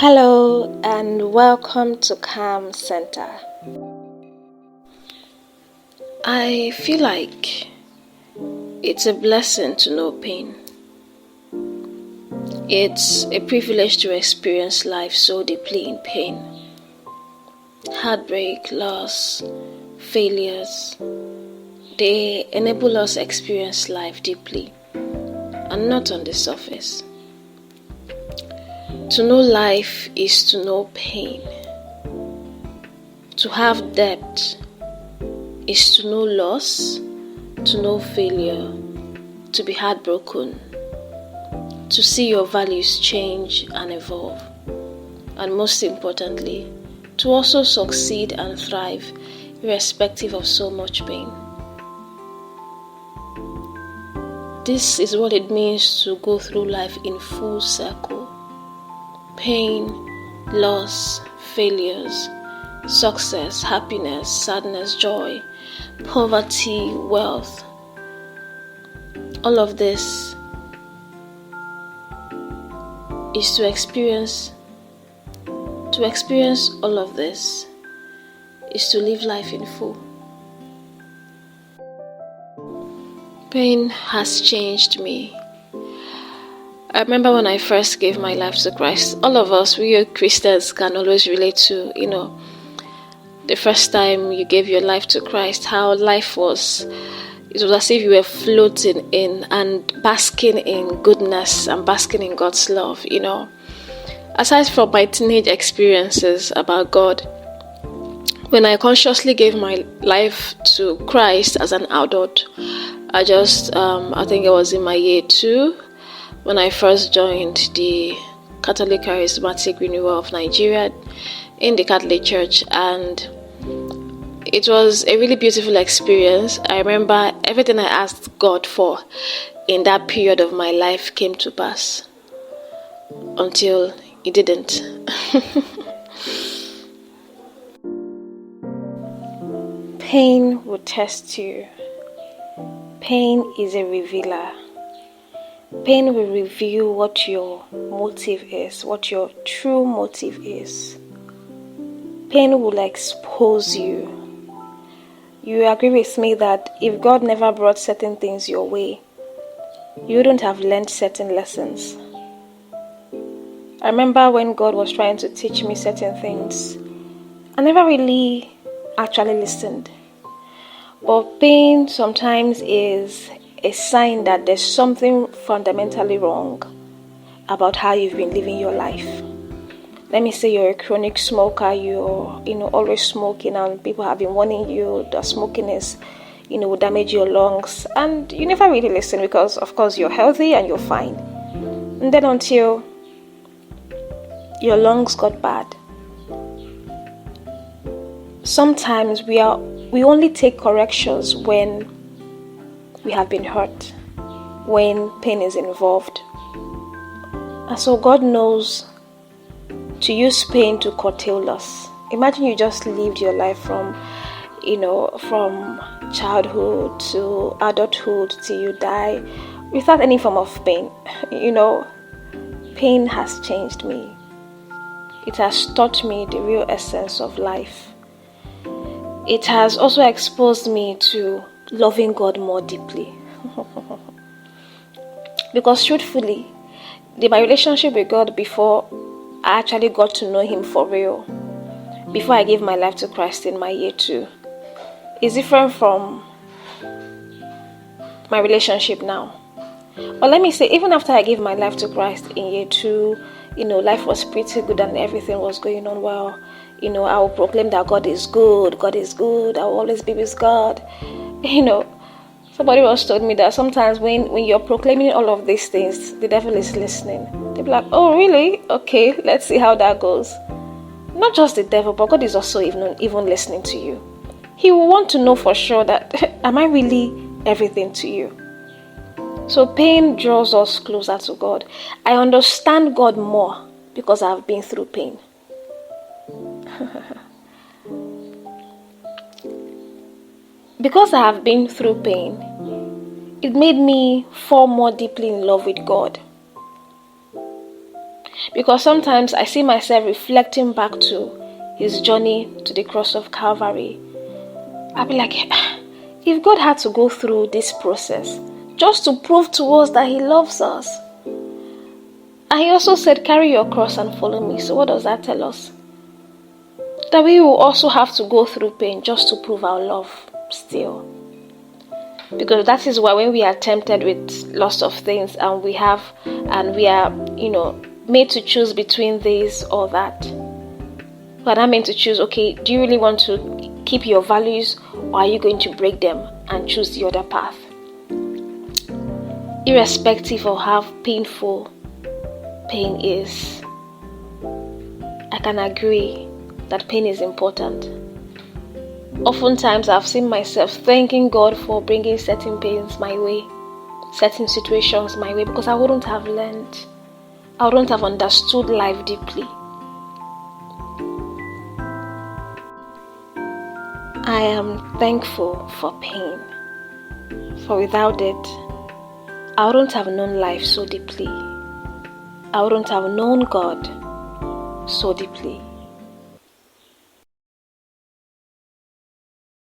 Hello and welcome to C.A.L.M Center. I feel like it's a blessing to know pain. It's a privilege to experience life so deeply in pain. Heartbreak, loss, failures, they enable us to experience life deeply and not on the surface. To know life is to know pain. To have depth is to know loss, to know failure, to be heartbroken, to see your values change and evolve, and most importantly, to also succeed and thrive irrespective of so much pain. This is what it means to go through life in full circle. Pain, loss, failures, success, happiness, sadness, joy, poverty, wealth. All of this is to experience all of this is to live life in full. Pain has changed me. I remember when I first gave my life to Christ. All of us, we Christians, can always relate to, the first time you gave your life to Christ, how life was. It was as if you were floating in and basking in goodness and basking in God's love, Aside from my teenage experiences about God, when I consciously gave my life to Christ as an adult, I think it was in my year 2, when I first joined the Catholic Charismatic Renewal of Nigeria in the Catholic Church, and it was a really beautiful experience. I remember everything I asked God for in that period of my life came to pass until it didn't. Pain will test you. Pain is a revealer. Pain will reveal what your motive is, what your true motive is. Pain will expose you. You agree with me that if God never brought certain things your way, you wouldn't have learned certain lessons. I remember when God was trying to teach me certain things, I never really actually listened. But pain sometimes is a sign that there's something fundamentally wrong about how you've been living your life. Let me say you're a chronic smoker, you're always smoking, and people have been warning you that smoking is will damage your lungs, and you never really listen because of course you're healthy and you're fine. And then until your lungs got bad. Sometimes we only take corrections when we have been hurt, when pain is involved. And so God knows to use pain to curtail us. Imagine you just lived your life from childhood to adulthood till you die without any form of pain. Pain has changed me. It has taught me the real essence of life. It has also exposed me to loving God more deeply. Because truthfully, my relationship with God before I actually got to know Him for real, before I gave my life to Christ in my year 2, is different from my relationship now. But let me say, even after I gave my life to Christ in year 2, life was pretty good and everything was going on well. I will proclaim that God is good, I will always be with God. Somebody once told me that sometimes when you're proclaiming all of these things, the devil is listening. They'll be like, oh really? Okay, let's see how that goes. Not just the devil, but God is also even listening to you. He will want to know for sure that, am I really everything to you? So pain draws us closer to God. I understand God more because I've been through pain. Because I have been through pain, it made me fall more deeply in love with God. Because sometimes I see myself reflecting back to his journey to the cross of Calvary. I'll be like, if God had to go through this process just to prove to us that he loves us. And he also said, carry your cross and follow me. So what does that tell us? That we will also have to go through pain just to prove our love still. Because that is why when we are tempted with lots of things and we are, made to choose between this or that. We are not meant to choose, okay, do you really want to keep your values, or are you going to break them and choose the other path? Irrespective of how painful pain is, I can agree that pain is important. Oftentimes I've seen myself thanking God for bringing certain pains my way, certain situations my way, because I wouldn't have learned, I wouldn't have understood life deeply. I am thankful for pain, for without it, I wouldn't have known life so deeply. I wouldn't have known God so deeply.